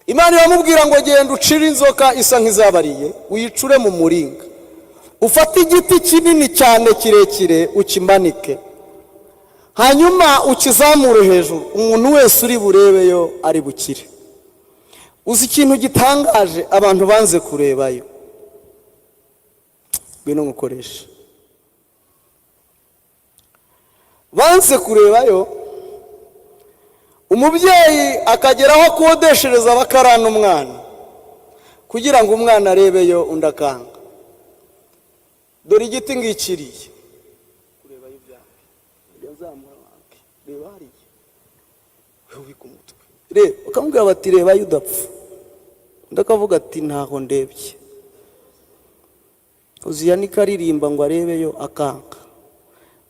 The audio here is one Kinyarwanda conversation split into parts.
Imana iramubwira ngo genda ucire inzoka isa nk'izabariye uyicure mu muringa, ufate igiti kinini cyane kirekire ukimanike, hanyuma ukizamure hejuru, umuntu wese uri burebeyo ari bukire. Uzi ikintu gitangaje abantu banze kurebayo? Bino ngukoresha banze kurebayo. Umubyeyi akageraho akodeshereza abakarana umwana kugira ngo umwana arebeyo, undi akanga. Dore igiti ngikiriye, kurebayo ibyawe yazamura wanke, reba hariya wubika umutwe, reba. Bakamubwira bati rebayo udapfa, undi akavuga ati ntaho ndebye. Uziya niko aririmba ngo arebeyo akanga,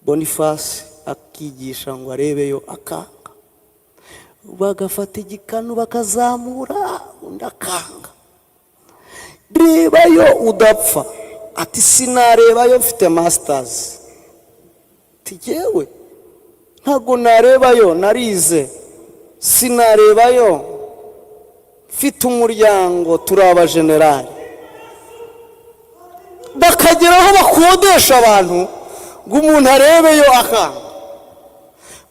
Boniface akigisha ngo arebeyo akanga, bagafata igikanu bakazamura, undi akanga. Rebayo udapfa, ati sinarebayo mfite masters, tigewe ntago narebayo narize, sinarebayo mfite umuryango turaba generali. Bakageraho bakodesha abantu ngo umuntu arebeyo akanga,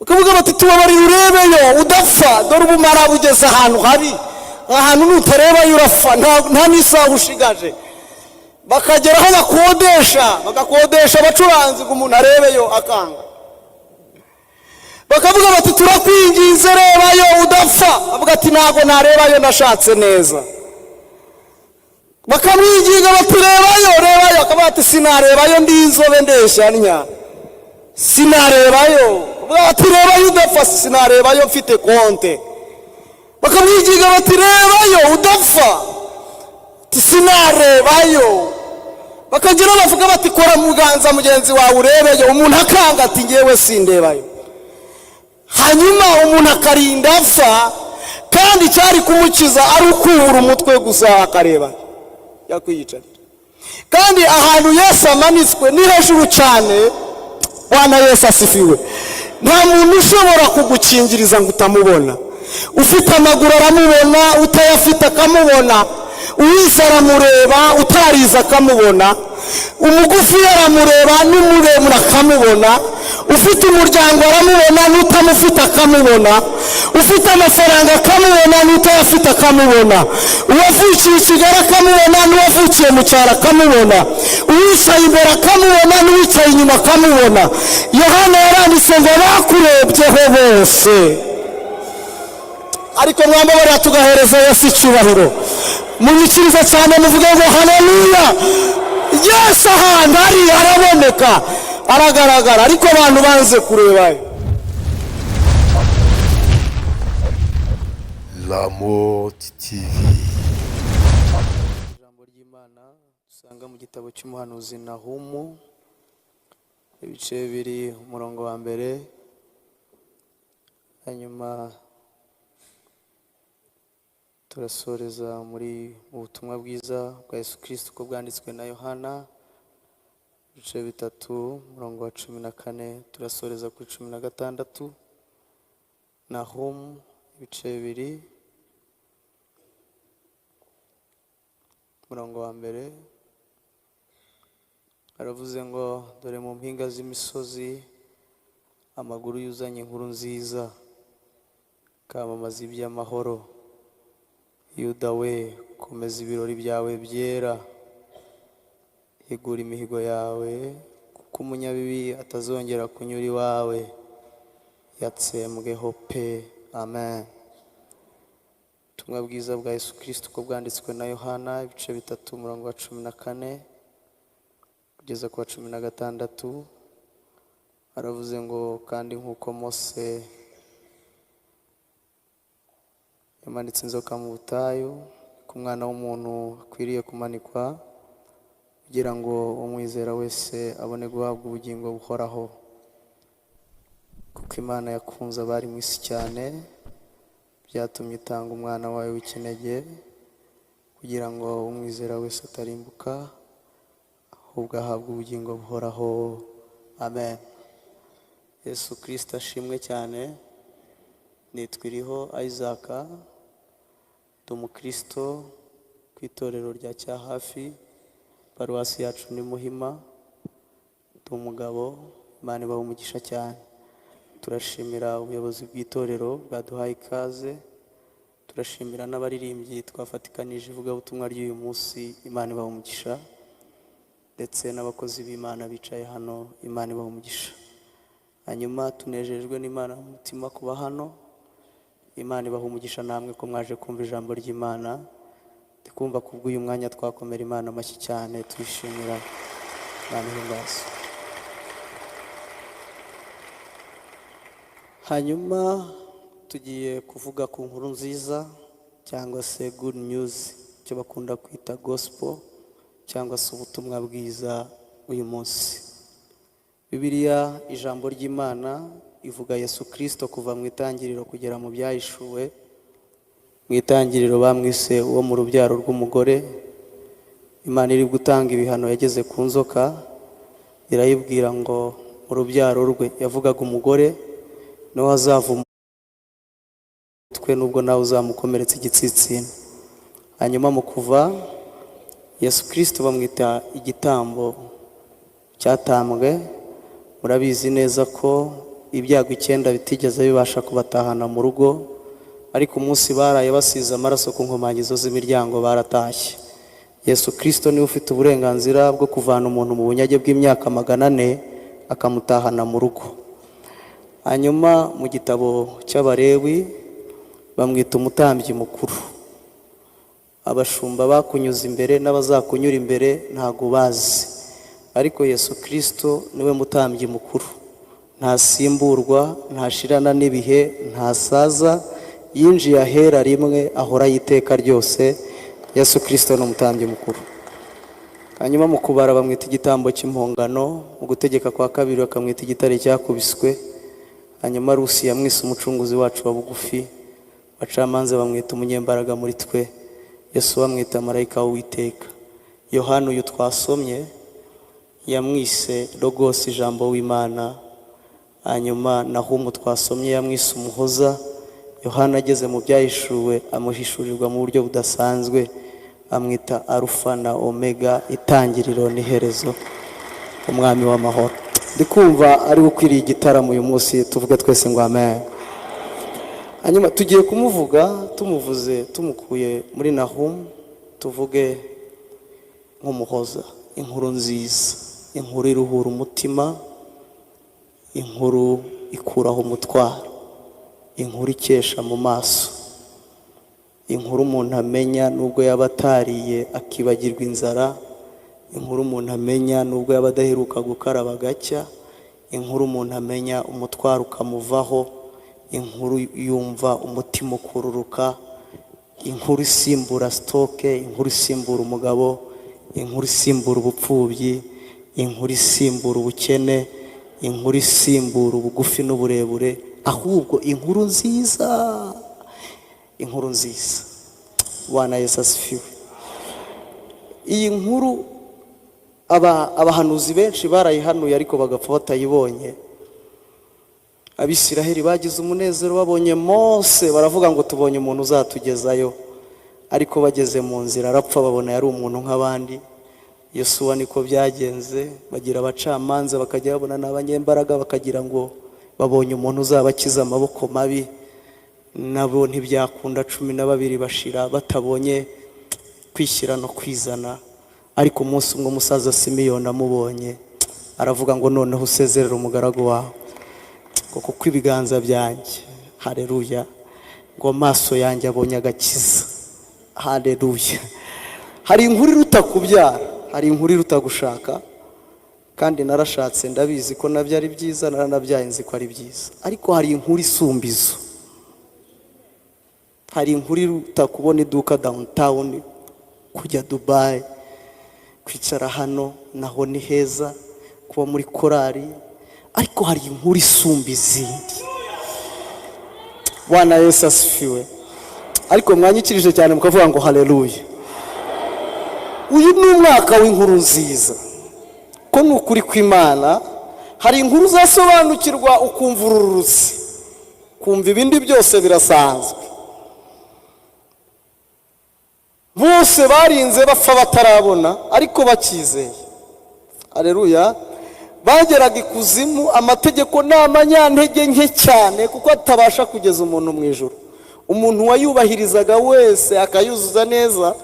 bakavuga bati tubabarire urebeyo udapfa, dore ubumara bugeze ahantu habi, ahantu nutarebayo urapfa, nta n'isaha ushigaje. Bakageraho bagakodesha abacuranzi ngo umuntu arebeyo akanga. Bakavuga bati turakwinginze rebayo udapfa, avuga ati ntago narebayo nashatse neza. Bakamwinginga bati rebayo, akavuga ati sinarebayo ndi inzobe ndeshanya, sinarebayo. Bati rebayo udapfa, sinarebayo mfite konte. Bakamwinginga bati rebayo udapfa, sinarebayo. Bakagira bavuga bati kora muganza mugenzi wawe urebeyo, umuntu akanga ati ngewe sindebayo. Hanyuma umuntu akarinda apfa, kandi cyari kumukiza ari ukubura umutwe gusa akareba yakwiyicarira. Kandi ahantu Yesu amanitswe ni hejuru cyane. Bwana Yesu asifiwe. Nta muntu ushobora kugukingiriza ngo utamubona. Ufite amaguru aramubona, utayafite akamubona, uwize aramureba, utarize akamubona, umugufi aramureba, n'umuremure akamubona, ufite umuryango aramubona, n'utamufite akamubona, ufite amafaranga akamubona, n'utayafite akamubona, uwavukiye i Kigali akamubona, n'uwavukiye mu cyaro akamubona, uwicaye imbere akamubona, n'uwicaye inyuma akamubona. Yohana yaranditse ngo bakurebyeho bose. Ariko mwambabarira tugahereza Yesu icyubahiro. Munyikirize cyane muvuge ngo haleluya. Yesu ahantu ari araboneka, aragaragara, ariko abantu banze kurebayo. Lamot TV. Ijambo ry'Imana dusanga mu gitabo cy'umuhanuzi Nahumu, ibice 2 umurongo wa mbere, hanyuma turasoreza muri ubutumwa bwiza bwa Yesu Kristo uko bwanditswe na Yohana, ibice 3 umurongo wa 14, turasoreza kuri 16. Nahumu ibice 2 umurongo wa mbere, aravuze ngo dore mu mpinga z'imisozi amaguru yuzanye inkuru nziza, kamamaza iby'amahoro. Yuda we, komeza ibirori byawe byera, higura imihigo yawe, kuko umunyabibi atazongera kunyura iwawe, yatsembweho pe. Amen. Ubutumwa bwiza bwa Yesu Kristo uko bwanditswe na Yohana, ibice 3 umurongo wa 14 kugeza ku wa 16. Aravuze ngo kandi nk'uko Mose yamanitse inzoka mu butayu, ku mwana w'umuntu akwiriye kumanikwa, kugira ngo umwizera wese abone guhabwa ubugingo buhoraho. Kuko Imana yakunze abari mu isi cyane, byatumye itanga umwana wayo w'ikinege, kugira ngo umwizera wese atarimbuka, ahubwo ahabwe ubugingo buhoraho. Amen. Yesu Kristo ashimwe cyane. Nitwiriho Isaac, umukristo ku itorero rya Cyahafi, paruwasi yacu ni Muhima. Ndi umugabo, Imana ibahe umugisha cyane. Turashimira ubuyobozi bw'itorero bwaduhaye ikaze, turashimira n'abaririmbyi twafatikanije ivugabutumwa ry'uyu munsi, Imana ibahe umugisha, ndetse n'abakozi b'Imana bicaye hano, Imana ibahe umugisha. Hanyuma tunejejwe n'Imana mu mutima kuba hano, Imana ibahe umugisha namwe ko mwaje kumva ijambo ry'Imana. Ndikumva kubw'uyu mwanya twakomera Imana amashyi cyane, tuyishimira Imana ihimbaza. Hanyuma tugiye kuvuga ku nkuru nziza cyangwa se good news, icyo bakunda kwita gospel cyangwa se ubutumwa bwiza uyu munsi. Bibiliya ijambo ry'Imana ivuga Yesu Kristo kuva mu itangiriro kugera mu byahishuwe. Mu itangiriro bamwise uwo mu rubyaro rw'umugore. Imana iri gutanga ibihano yageze ku nzoka, irayibwira ngo mu rubyaro rwe, yavugaga umugore, niwe azavuma umutwe nubwo nawe uzamukomeretsa igitsitsino. Hanyuma mu kuva, Yesu Kristo bamwita igitambo cyatambwe. Murabizi neza ko ibyago 9 bitigeze bibasha kubatahana mu rugo, ariko umunsi baraye basize amaraso ku nkomangizo z'imiryango baratashye. Yesu Kristo niwe ufite uburenganzira bwo kuvana umuntu mu bunyage bw'imyaka 400 akamutahana mu rugo. Hanyuma mu gitabo cy'Abalewi bamwita umutambyi mukuru. Abashumba bakunyuza imbere n'abazakunyura imbere ntago bazi, ariko Yesu Kristo niwe mutambyi mukuru. Ntasimburwa, ntashirana n'ibihe, ntasaza, yinjiye ahera rimwe, ahora yiteka ryose. Yesu Kristo ni umutambyi mukuru. Hanyuma mu kubara bamwita igitambo cy'impongano, mu gutegeka kwa kabiri bakamwita igitare cyakubiswe. Hanyuma Rusi yamwise umucunguzi wacu wa bugufi, bacamanze bamwita umunyembaraga muri twe. Yesu bamwita marayika w'Uwiteka. Yohana uyu twasomye yamwise Logos, ijambo w'Imana. Hanyuma Nahumu twasomye yamwise umuhoza. Yohana ageze mu byahishuwe amuhishurirwa mu buryo budasanzwe, amwita Alpha na Omega, itangiriro n'iherezo, umwami w'amahoro. Ndikumva ari gukwiriye igitaramo uyu munsi, tuvuge twese ngo amen. Hanyuma tugiye kumuvuga, tumuvuze tumukuye muri Nahumu, tuvuge nk'umuhoza, inkuru nziza, inkuru iruhura umutima, inkuru ikuraho umutwaro, inkuru ikesha mu maso, inkuru umuntu amenya nubwo yaba atariye akibagirwa inzara, inkuru umuntu amenya nubwo yaba adaheruka gukaraba gacya, inkuru umuntu amenya umutwaro ukamuvaho, inkuru yumva umutima ukururuka, inkuru isimbura sitoke, inkuru isimbura umugabo, inkuru isimbura ubupfubyi, inkuru isimbura ubukene, inkuru isimbura ubugufi n'uburebure, ahubwo inkuru nziza, inkuru nziza. Bwana Yesu asifiwe. Iyi nkuru abahanuzi benshi barayihanuye ariko bagapfa batayibonye. Abisiraheli bagize umunezero babonye Mose, baravuga ngo tubonye umuntu uzatugezayo, ariko bageze mu nzira arapfa, babona yari umuntu nk'abandi. Yosuwa niko byagenze, bagira abacamanza bakajya babona n'abanyembaraga, bakagira ngo babonye umuntu uzabakiza amaboko mabi, nabo ntibyakunda. 12 bashira batabonye kwishyira no kwizana. Ariko umunsi umwe umusaza Simiyoni amubonye, aravuga ngo noneho usezerera umugaragu wawe, kuko ibiganza byanjye, haleluya, ngo amaso yanjye abonye agakiza, haleluya. Hari inkuru iruta kubyara, hari inkuru iruta gushaka, kandi narashatse ndabizi ko nabyo ari byiza, naranabyaye nzi ko ari byiza, ariko hari inkuru isumba izo. Hari inkuru iruta kubona iduka downtown, kujya Dubai, kwicara hano naho ni heza, kuba muri korari, ariko hari inkuru isumba izindi. Bwana Yesu asifiwe. Ariko mwanyikirije cyane mukavuga ngo haleluya. Uyu ni umwaka w'inkuru nziza, ko n'ukuri kw'Imana. Hari inkuru zasobanukirwa ukumva ururutse, kumva ibindi byose birasanzwe. bose barinze bapfa batarabona ariko bakizeye. Haleluya. Bageraga ikuzimu, amategeko ni amanyantege nke cyane kuko atabasha kugeza umuntu mu ijuru. Umuntu wayubahirizaga wese akayuzuza neza,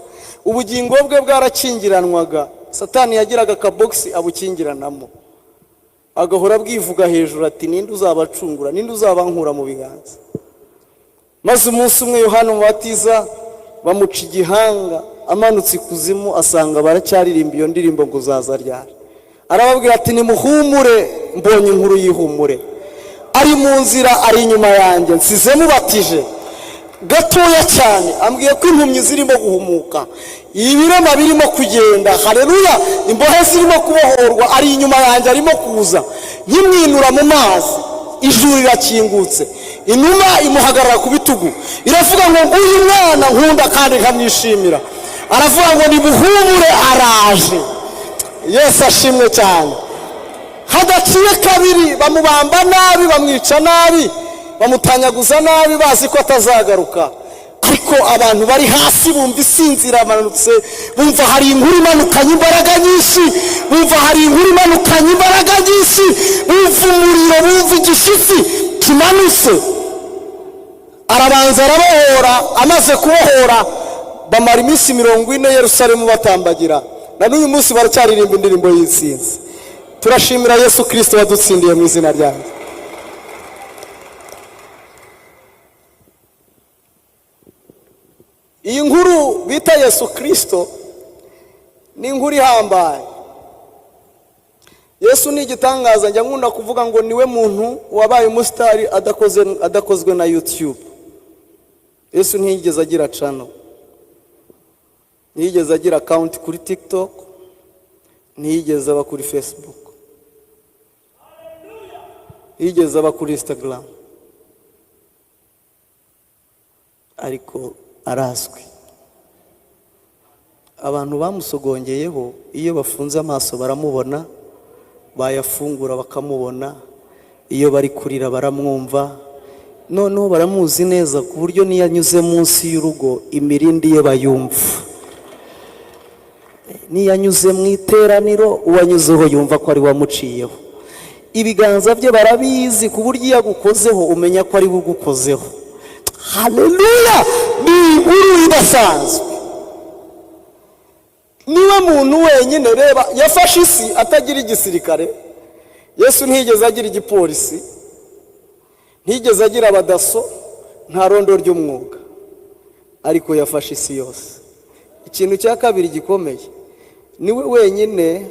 ubugingo bwe bwarakingiranwaga. Satani yagiraga akaboxi abukingiranamo, agahora bwivuga hejuru ati ninde uzabacungura, ninde uzabankura mu biganza. Maze umunsi umwe Yohana Umubatiza bamuca igihanga, amanutse ikuzimu asanga baracyaririmba iyo ndirimbo ngo uzaza ryari. Arababwira ati nimuhumure, mbonye inkuru y'ihumure, ari mu nzira ari inyuma yanjye, nsize mubatije gatoya cyane. Ambwiye ko impumyi zirimo guhumuka, ibirema birimo kugenda. Haleluya. Imbohe zirimo kubohorwa, ari inyuma yanjye arimo kuza. Nkimwinura mu mazi, ijuru rirakingutse, inuma imuhagarara ku bitugu, iravuga ngo uyu mwana nkunda kandi nkamwishimira. Aravuga ngo nimuhumure, araje. Yesu ashimwe cyane. Hadaciye kabiri bamubamba nabi, bamwica nabi, bamutanyaguza nabi, bazi ko atazagaruka. Ariko abantu bari hasi bumva isinzira amanutse, bumva hari inkuru imanukanye imbaraga nyinshi, bumva hari inkuru imanukanye imbaraga nyinshi, bumva umuriro, bumva igishitsi kimanutse. Arabanza arabohora, amaze kubohora bamara iminsi 40 Yerusalemu batambagira. Na n'uyu munsi baracyaririmba indirimbo y'intsinzi. Turashimira Yesu Kristo wadutsindiye mu izina ryawe. Iyi nkuru bita Yesu Kristo ni inkuru ihambaye. Yesu ni igitangaza. Njya nkunda kuvuga ngo niwe muntu wabaye umusitari adakozwe na YouTube. Yesu ntiyigeze agira channel, ntiyigeze agira account kuri TikTok, ntiyigeze aba kuri Facebook, ntiyigeze aba kuri Instagram, ariko arazwi. Abantu bamusogongeyeho iyo bafunze amaso baramubona, bayafungura bakamubona, iyo bari kurira baramwumva, noneho baramuzi neza ku buryo niyo anyuze munsi y'urugo imirindi ye bayumva. Niyo anyuze mu iteraniro uwanyuzeho yumva ko ari wamuciyeho. Ibiganza bye barabizi ku buryo iyo agukozeho umenya ko ari bugukozeho. Haleluya. Ni inkuru idasanzwe. Niwe muntu wenyine reba yafashe isi atagira igisirikare. Yesu ntiyigeze agira igipolisi, ntiyigeze agira abadaso, nta rondo ry'umwuga, ariko yafashe isi yose. Ikintu cya kabiri gikomeye, niwe wenyine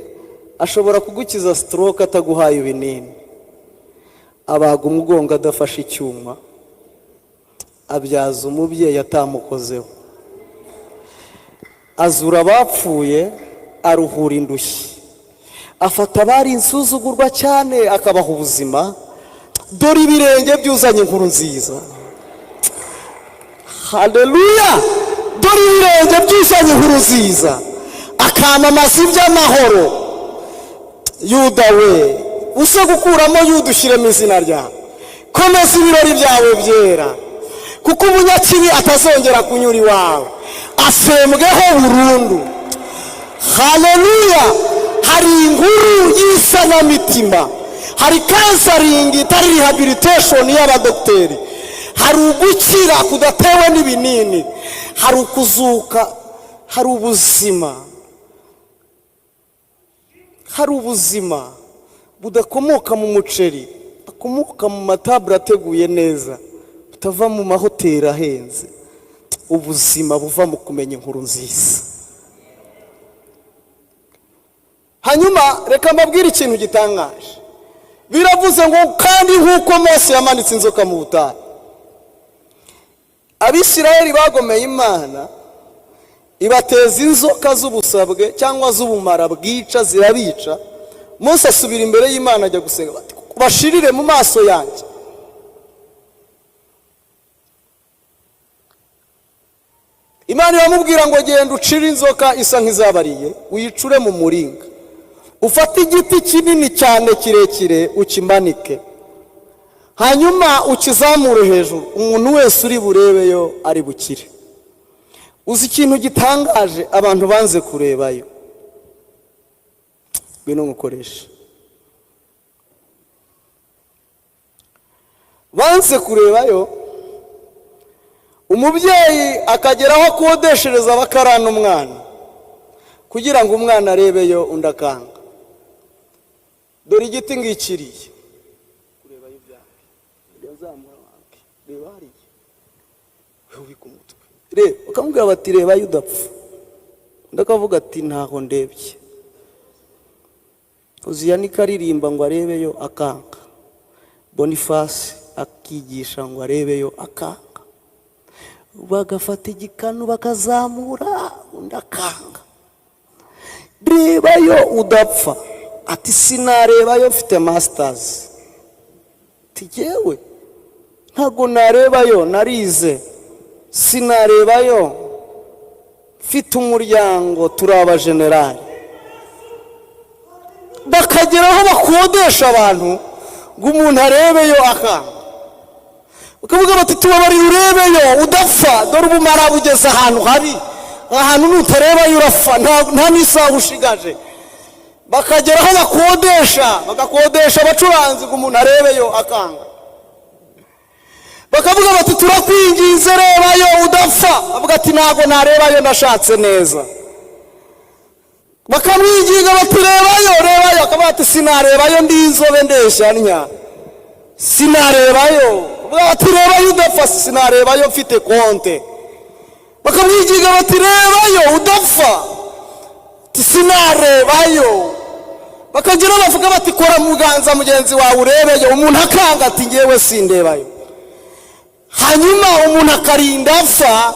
ashobora kugukiza stroke ataguhaye ibinini, abaga umugongo adafashe icyuma, abyaza umubyeyi atamukozeho, azura abapfuye, aruhura indushyi, afata abari insuzugurwa cyane akabaha ubuzima. Dore ibirenge byuzanye inkuru nziza. Haleluya. Dore ibirenge byuzanye inkuru nziza, akamamaza iby'amahoro. Yuda we, use gukuramo Yuda ushyiremo izina ryawe, komeza ibirori byawe byera, kuko umunyakibi atazongera kunyura iwawe, asembweho burundu. Haleluya. Hari inkuru y'isanamitima, hari counseling itari rehabilitation y'abadokiteri, hari ugukira kudatewe n'ibinini, hari ukuzuka, hari ubuzima, hari ubuzima budakomoka mu muceri, budakomoka mu matabure ateguye neza, butava mu mahoteli ahenze, ubuzima buva mu kumenya inkuru nziza. Hanyuma reka mbabwire ikintu gitangaje. Biravuze ngo kandi nk'uko Mose yamanitse inzoka mu butayu, Abisirayeli bagomeye Imana, ibateza inzoka z'ubusabwe cyangwa z'ubumara bwica, zirabica. Mose asubira imbere y'Imana ajya gusenga, bati bashirire mu maso yanjye. Imana iramubwira ngo genda ucire inzoka isa nk'izabariye, uyicure mu muringa, ufate igiti kinini cyane kirekire ukimanike, hanyuma ukizamure hejuru, umuntu wese uri burebeyo ari bukire. uzi ikintu gitangaje abantu banze kurebayo, ngwino ngukoresha, banze kurebayo. Umubyeyi akageraho akodeshereza abakarana umwana kugira ngo umwana arebeyo, undi akanga. Dore igiti ngikiriye, kurebayo ibyawe yazamura wange, reba hariya ubika umutwe, reba, bakamubwira bati rebayo udapfa, ndakavuga ati ntaho ndebye. Uziya niko aririmba ngo arebeyo akanga, Boniface akigisha ngo arebeyo akanga, bagafata igikanu bakazamura, undi akanga. Rebayo udapfa, ati sinarebayo mfite masters, tigewe ntago narebayo narize, sinarebayo mfite umuryango turi abajenerali. Bakageraho bakodesha abantu ngo umuntu arebeyo akanga, bakavuga bati tubabarire urebeyo udapfa, dore ubumara bugeze ahantu habi, ahantu nutarebayo urapfa, nta n'isaha ushigaje. Bakageraho bagakodesha abacuranzi ngo umuntu arebeyo akanga. Bakavuga bati turakwinginze rebayo udapfa, avuga ati ntago narebayo ndashatse neza. Bakamwinginga bati rebayo, akavuga ati sinarebayo ndi inzobe ndeshanya, sinarebayo. Bati rebayo udapfa, sinarebayo mfite konte. Bakamwinginga bati rebayo udapfa, sinarebayo. Bakagera bavuga bati kora muganza mugenzi wawe urebeyo, umuntu akanga ati ngewe sindebayo. Hanyuma umuntu akarinda apfa,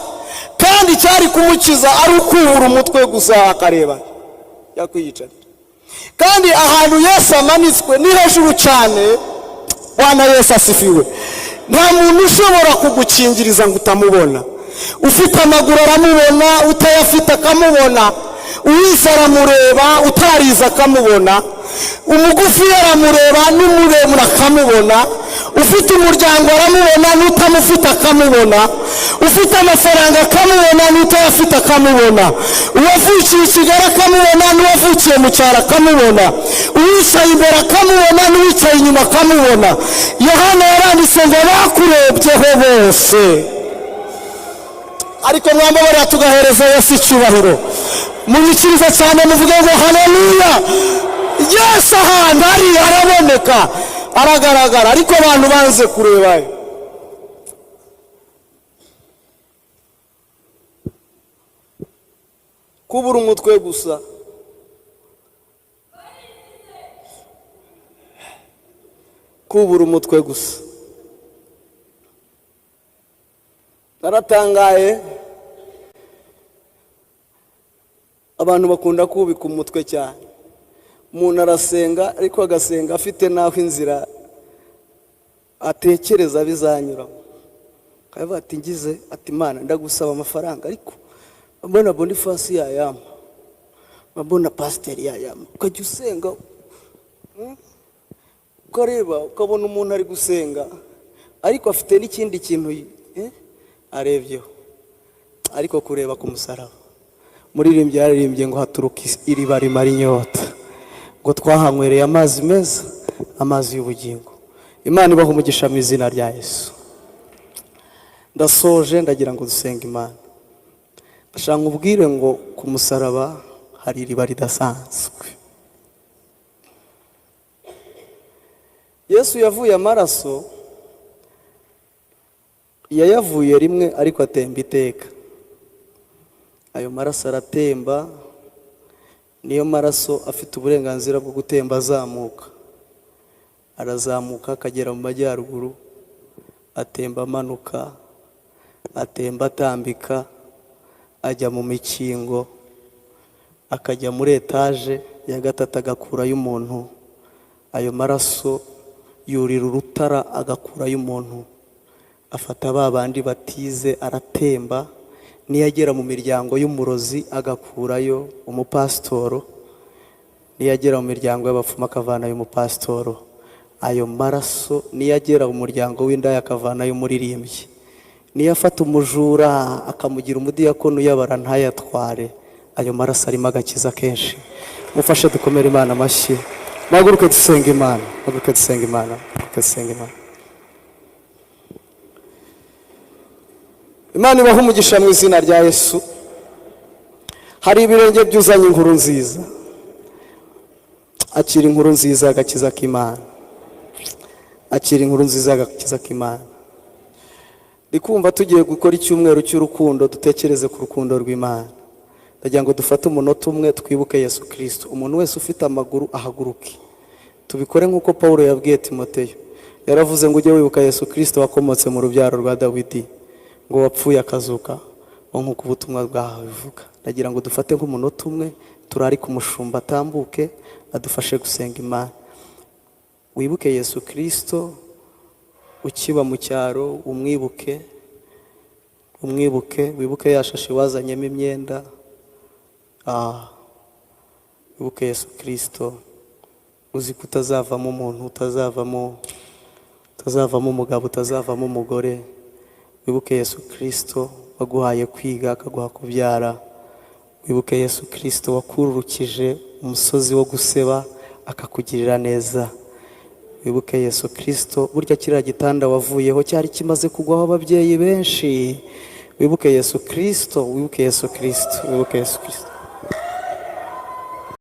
kandi cyari kumukiza ari ukubura umutwe gusa akareba yakwiyicarira. Kandi ahantu Yesu amanitswe ni hejuru cyane, Bwana Yesu asifiwe. Nta muntu ushobora kugukingiriza ngo utamubona. Ufite amaguru aramubona, utayafite akamubona, uwize aramureba, utarize akamubona, umugufi aramureba, n'umuremure akamubona, ufite umuryango aramubona, n'utamufite akamubona, ufite amafaranga akamubona, n'utayafite akamubona, uwavukiye i Kigali akamubona, n'uwavukiye mu cyaro akamubona, uwicaye imbere akamubona, n'uwicaye inyuma akamubona. Yohana yaranditse ngo bakurebyeho bose. Ariko mwambabarira tugahereza Yesu icyubahiro, munyikiriza cyane muvuge ngo haleluya. Yesu ahantu ari araboneka, aragaragara, ariko abantu banze kurebayo. Kubura umutwe gusa, kubura umutwe gusa. Naratangaye, abantu bakunda kubika umutwe cyane. Umuntu arasenga, ariko agasenga afite naho inzira atekereza bizanyuramo. Akavuga ati ngize ati Mana ndagusaba amafaranga, ariko mbona Boniface yayama, mbona pastor yayama. Ukajya usenga, ukareba ukabona umuntu ari gusenga, ariko afite n'ikindi kintu arebyeho, ariko kureba ku musaraba. Muririmbyi yaririmbye ngo haturuka iriba rimara inyota, ngo twahanywereye amazi meza, amazi y'ubugingo. Imana ibaha umugisha mu izina rya Yesu. Ndasoje, ndagira ngo dusenge Imana. Ndashaka ubwire ngo ku musaraba hari iriba ridasanzwe. Yesu yavuye amaraso, yayavuye rimwe ariko atemba iteka. Ayo maraso aratemba, niyo maraso afite uburenganzira bwo gutemba azamuka. Arazamuka akagera mu majyaruguru, atemba amanuka, atemba atambika, ajya mu mikingo, akajya muri etaje ya gatatu agakurayo umuntu. Ayo maraso yurira urutara agakurayo umuntu, afata ba bandi batize aratemba, niyagera mu miryango y'umurozi agakurayo umupasitoro, niyagera mu miryango y'abapfumu akavanayo umupasitoro. Ayo maraso niyagera mu muryango w'indaya akavanayo umuririmbyi. niyo afata umujura akamugira umudiyakoni uyabara ntayatware, ayo maraso arimo agakiza kenshi. Mufashe dukomere Imana amashyi. Muhaguruke dusenga Imana, muhaguruke dusenga Imana, muhaguruke dusenga Imana. Imana ibaha umugisha mu izina rya Yesu. Hari ibirenge byuzanye inkuru nziza. Akira inkuru nziza agakiza k'Imana. Akira inkuru nziza agakiza k'Imana. Ndikumva tugiye gukora icyumweru cy'urukundo, dutekereze ku rukundo rw'Imana. Ndagira ngo dufate umunota umwe twibuke Yesu Kristo. Umuntu wese ufite amaguru ahaguruke. Tubikore nk'uko Paulo yabwiye Timoteyo. Yaravuze ngo ujye wibuka Yesu Kristo wakomotse mu rubyaro rwa Dawidi, ngo wapfuye akazuka, nk'uko ubutumwa bwawe bivuga. Ndagira ngo dufate nk'umunota umwe turari ku mushumba atambuke adufashe gusenga Imana. Wibuke Yesu Kristo ukiba mu cyaro, umwibuke, wibuke yashashe wazanyemo imyenda. Wibuke Yesu Kristo uzi ko utazavamo umuntu, utazavamo umugabo, utazavamo umugore. Wibuke Yesu Kristo waguhaye kwiga akaguha kubyara. Wibuke Yesu Kristo wakururukije umusozi wo guseba akakugirira neza. Wibuke Yesu Kristo burya kiriya gitanda wavuyeho cyari kimaze kugwaho ababyeyi benshi. Wibuke Yesu Kristo, wibuke Yesu Kristo, wibuke Yesu Kristo.